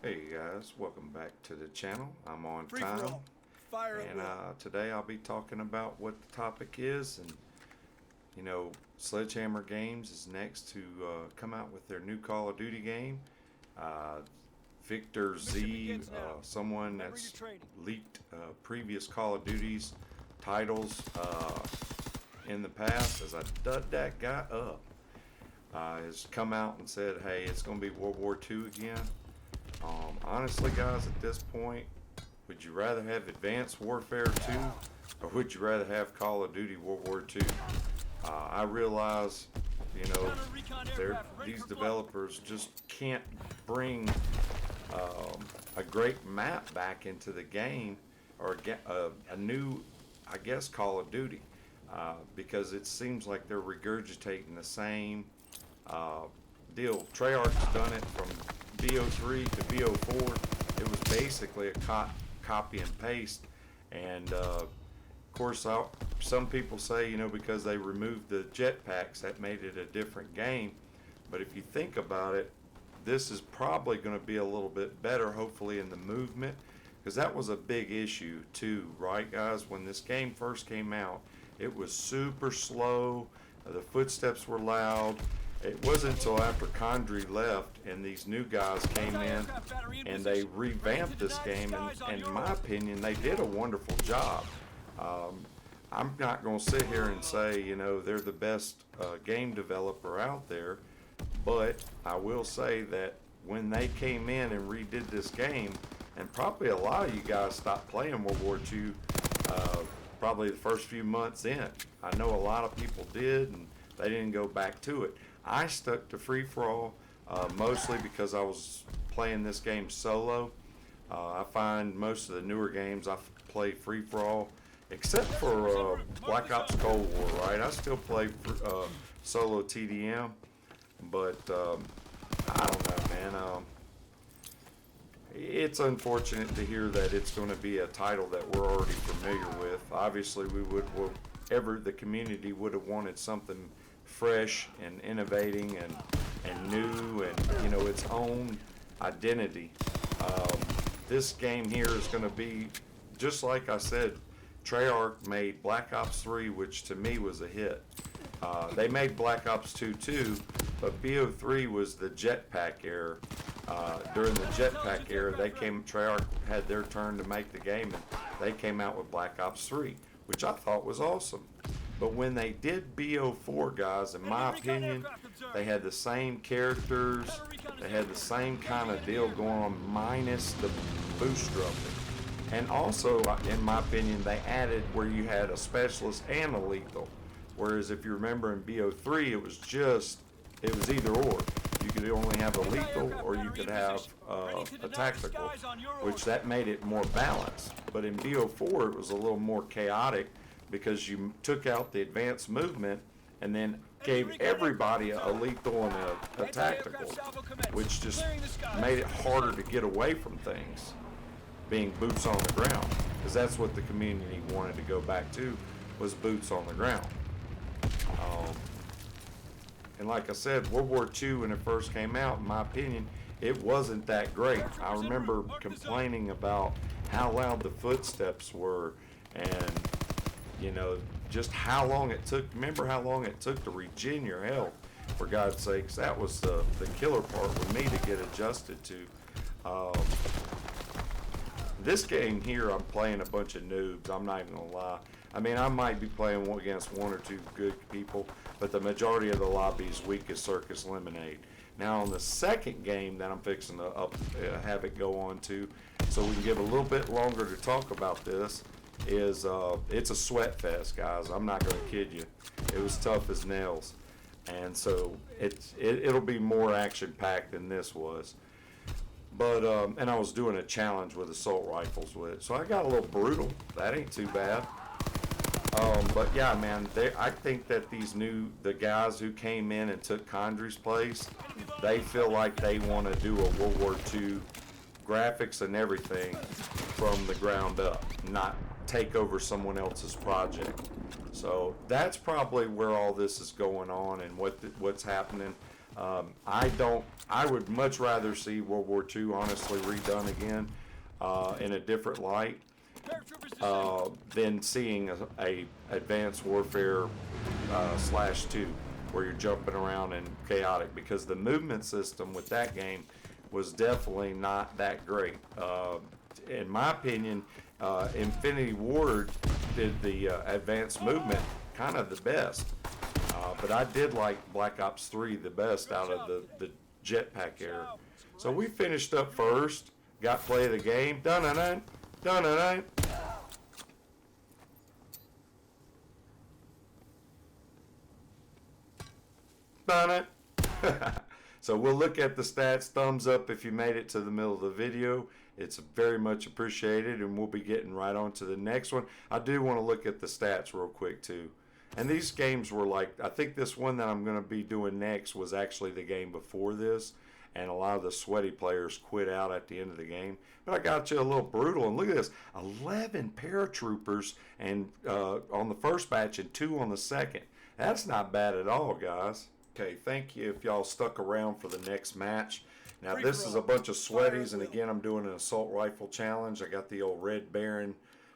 Hey guys, welcome back to the channel. I'm on Free time, for all. Fire at and will. today I'll be talking about what the topic is. And Sledgehammer Games is next to come out with their new Call of Duty game. Uh, Victor Mission Z, begins now. someone Remember your that's training. leaked previous Call of Duty's titles in the past, as I dud that guy up, has come out and said, "Hey, it's going to be World War II again." Honestly, guys, at this point, would you rather have Advanced Warfare 2 or would you rather have Call of Duty World War II? I realize, these developers just can't bring a great map back into the game or a new, I guess, Call of Duty because it seems like they're regurgitating the same deal. Treyarch's done it from WW2 to WW4. It was basically a copy and paste, and of course, some people say, because they removed the jetpacks, that made it a different game. But if you think about it, this is probably going to be a little bit better, hopefully, in the movement, because that was a big issue too, right, guys? When this game first came out, it was super slow. The footsteps were loud. It wasn't until after Condrey left and these new guys came in and they revamped this game, and in my opinion, they did a wonderful job. I'm not going to sit here and say, they're the best game developer out there, but I will say that when they came in and redid this game, and probably a lot of you guys stopped playing World War II probably the first few months in. I know a lot of people did, and they didn't go back to it. I stuck to free for all mostly because I was playing this game solo. I find most of the newer games I play free for all, except for Black Ops Cold War. Right, I still play solo TDM, but I don't know, man. It's unfortunate to hear that it's going to be a title that we're already familiar with. Obviously, the community would have wanted something fresh and innovating and new and its own identity. This game here is going to be just like I said. Treyarch made Black Ops 3, which to me was a hit. They made Black Ops 2 too, but BO3 was the jetpack era. During the jetpack era, Treyarch had their turn to make the game, and they came out with Black Ops 3, which I thought was awesome. But when they did BO4, guys, in my opinion, they had the same characters, they had the same kind of deal going on, minus the bootstrapping. And also, in my opinion, they added where you had a specialist and a lethal. Whereas if you remember in BO3, it was either or. You could only have a lethal or you could have a tactical, which that made it more balanced. But in BO4, it was a little more chaotic because you took out the advanced movement and then gave everybody a lethal and a tactical, which just made it harder to get away from things, being boots on the ground, because that's what the community wanted to go back to, was boots on the ground. And like I said, World War II, when it first came out, in my opinion, it wasn't that great. I remember complaining about how loud the footsteps were, and just how long it took. Remember how long it took to regen your health, for God's sakes. That was the killer part with me to get adjusted to. This game here, I'm playing a bunch of noobs. I'm not even gonna lie. I mean, I might be playing against one or two good people, but the majority of the lobby is weak as Circus Lemonade. Now, on the second game that I'm fixing to have it go on to, so we can give a little bit longer to talk about this, is it's a sweat fest, guys. I'm not going to kid you. It was tough as nails. And so it'll be more action-packed than this was. But, and I was doing a challenge with assault rifles with it. So I got a little brutal. That ain't too bad. But yeah, man, I think that the guys who came in and took Condrey's place, they feel like they want to do a World War II graphics and everything from the ground up, not take over someone else's project. So that's probably where all this is going on and what's happening. I would much rather see World War II honestly redone again in a different light than seeing a Advanced Warfare /2 where you're jumping around and chaotic, because the movement system with that game was definitely not that great. In my opinion, Infinity Ward did the advanced movement kind of the best. But I did like Black Ops 3 the best out of the jetpack era. So we finished up first, got play of the game. Dun-dun-dun, dun-dun-dun. Dun-dun. So we'll look at the stats. Thumbs up if you made it to the middle of the video. It's very much appreciated, and we'll be getting right on to the next one. I do want to look at the stats real quick too. And these games were like, I think this one that I'm going to be doing next was actually the game before this, and a lot of the sweaty players quit out at the end of the game. But I got you a little brutal, and look at this, 11 paratroopers and on the first batch and 2 on the second. That's not bad at all, guys. Okay, thank you if y'all stuck around for the next match. Now this is a bunch of sweaties, and again I'm doing an assault rifle challenge. I got the old Red Baron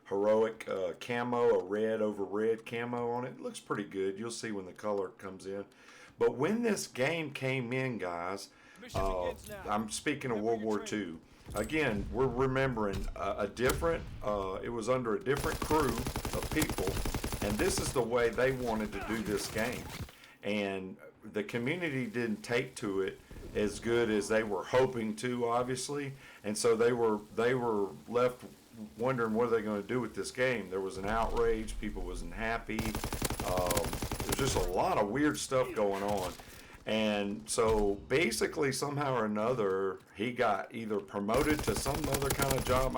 heroic camo, a red over red camo on it. It looks pretty good. You'll see when the color comes in. But when this game came in, guys, I'm speaking of World War II. Again, we're remembering a different, it was under a different crew of people, and this is the way they wanted to do this game. And the community didn't take to it as good as they were hoping to, obviously, and so they were left wondering what are they going to do with this game. There was an outrage, people wasn't happy, there's just a lot of weird stuff going on. And so basically somehow or another he got either promoted to some other kind of job.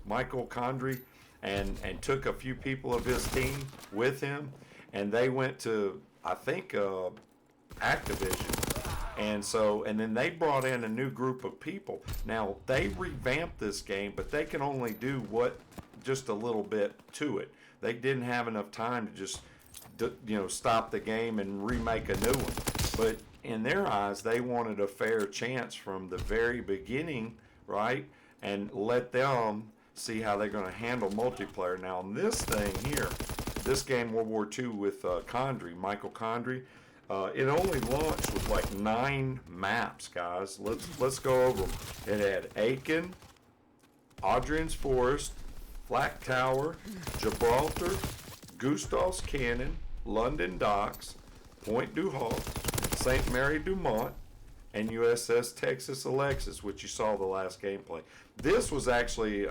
Michael Condrey, and took a few people of his team with him, and they went to, I think, Activision. And then they brought in a new group of people. Now they revamped this game, but they can only do just a little bit to it. They didn't have enough time to just stop the game and remake a new one. But in their eyes, they wanted a fair chance from the very beginning, right? And let them see how they're going to handle multiplayer. Now on this thing here, this game World War II with Michael Condrey, it only launched with like 9 maps, guys. Let's go over them. It had Aiken, Adrian's Forest, Flak Tower, Gibraltar, Gustav's Cannon, London Docks, Point du Hoc, St. Mary du Mont, and USS Texas Alexis, which you saw the last gameplay. This was actually,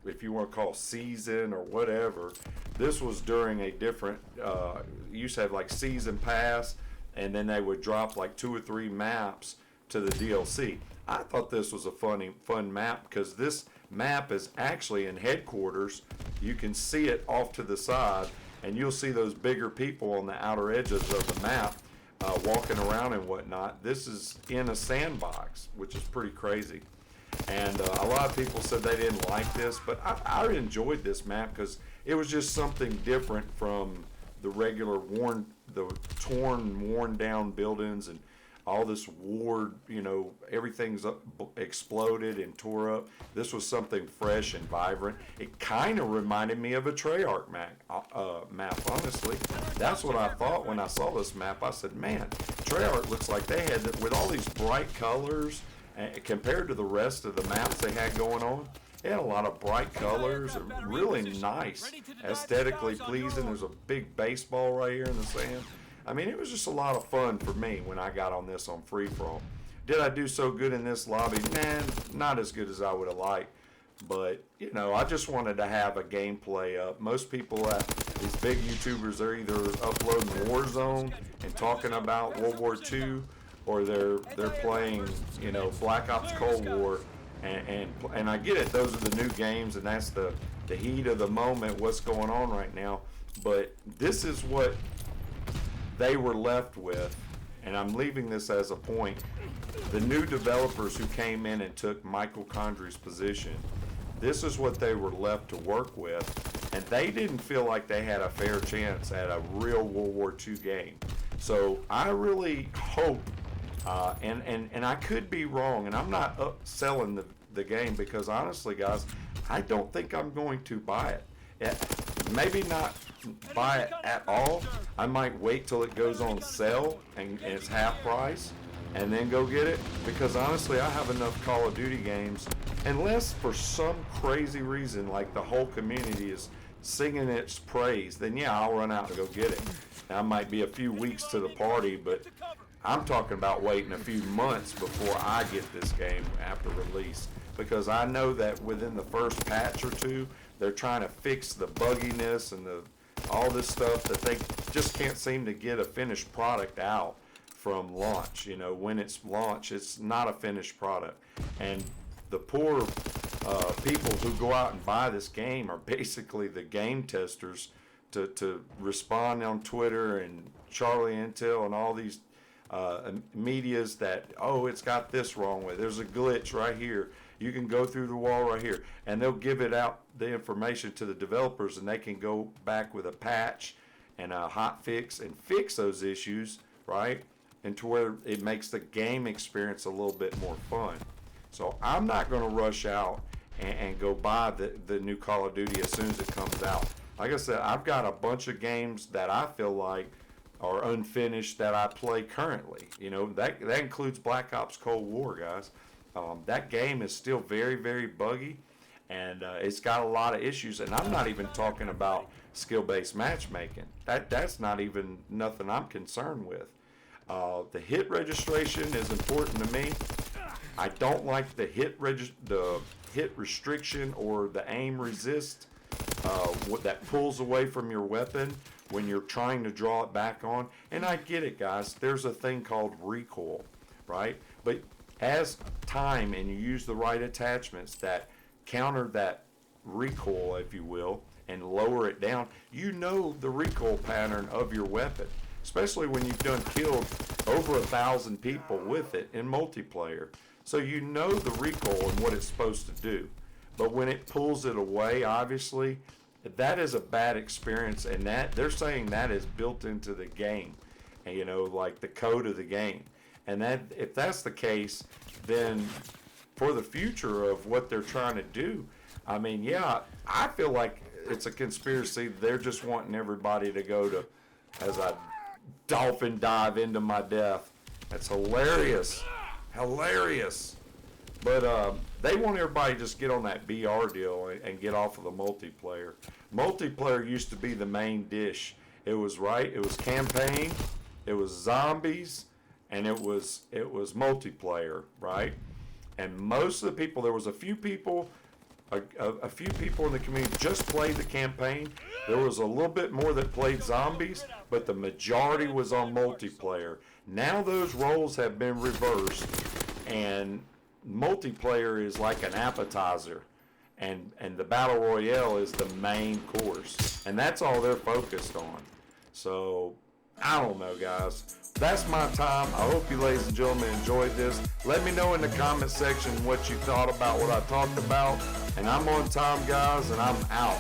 if you want to call season or whatever, this was during a different, you used to have like season pass, and then they would drop like 2 or 3 maps to the DLC. I thought this was a fun map, because this map is actually in headquarters. You can see it off to the side, and you'll see those bigger people on the outer edges of the map walking around and whatnot. This is in a sandbox, which is pretty crazy. And a lot of people said they didn't like this, but I enjoyed this map because it was just something different from the regular torn, worn down buildings and all this war, everything's exploded and tore up. This was something fresh and vibrant. It kind of reminded me of a Treyarch map, honestly. That's what I thought when I saw this map. I said, man, Treyarch looks like they had, with all these bright colors, compared to the rest of the maps they had going on, they had a lot of bright colors and really nice, aesthetically pleasing. There's a big baseball right here in the sand. I mean, it was just a lot of fun for me when I got on this on free-for-all. Did I do so good in this lobby? Man, not as good as I would have liked. But, I just wanted to have a gameplay up. Most people, these big YouTubers, they're either uploading Warzone and talking about World War II, or they're playing, Black Ops Cold War. And I get it, those are the new games, and that's the heat of the moment, what's going on right now. But this is what they were left with, and I'm leaving this as a point. The new developers who came in and took Michael Condrey's position, this is what they were left to work with, and they didn't feel like they had a fair chance at a real World War II game. So I really hope, and I could be wrong, and I'm not selling the game, because honestly, guys, I don't think I'm going to buy it. Maybe not buy it at all. I might wait till it goes on sale and it's half price and then go get it, because honestly, I have enough Call of Duty games, unless for some crazy reason like the whole community is singing its praise, then yeah, I'll run out and go get it. Now, it might be a few weeks to the party, but I'm talking about waiting a few months before I get this game after release, because I know that within the first patch or two, they're trying to fix the bugginess and all this stuff that they just can't seem to get a finished product out from launch. You know, when it's launched, it's not a finished product. And the poor people who go out and buy this game are basically the game testers to respond on Twitter and Charlie Intel and all these medias that, oh, it's got this wrong with it. There's a glitch right here. You can go through the wall right here. And they'll give it out, the information, to the developers, and they can go back with a patch and a hot fix and fix those issues, right? And to where it makes the game experience a little bit more fun. So I'm not going to rush out and go buy the new Call of Duty as soon as it comes out. Like I said, I've got a bunch of games that I feel like are unfinished that I play currently. You know, that includes Black Ops Cold War, guys. That game is still very, very buggy, and it's got a lot of issues. And I'm not even talking about skill-based matchmaking. That's not even nothing I'm concerned with. The hit registration is important to me. I don't like the hit restriction or the aim resist that pulls away from your weapon when you're trying to draw it back on. And I get it, guys. There's a thing called recoil, right? But as time and you use the right attachments that counter that recoil, if you will, and lower it down, you know the recoil pattern of your weapon, especially when you've done killed over 1,000 people with it in multiplayer. So you know the recoil and what it's supposed to do. But when it pulls it away, obviously, that is a bad experience, and that they're saying that is built into the game, and, you know, like the code of the game. And that, if that's the case, then for the future of what they're trying to do, I mean, yeah, I feel like it's a conspiracy. They're just wanting everybody to go to, as I dolphin dive into my death. That's hilarious. Hilarious. But they want everybody to just get on that BR deal and get off of the multiplayer. Multiplayer used to be the main dish. It was campaign, it was zombies, and it was multiplayer, right? And most of the people, there was a few people in the community just played the campaign. There was a little bit more that played zombies, but the majority was on multiplayer. Now those roles have been reversed, and multiplayer is like an appetizer, and the battle royale is the main course, and that's all they're focused on. So I don't know, guys. That's my time. I hope you ladies and gentlemen enjoyed this. Let me know in the comment section what you thought about what I talked about. And I'm on time, guys, and I'm out.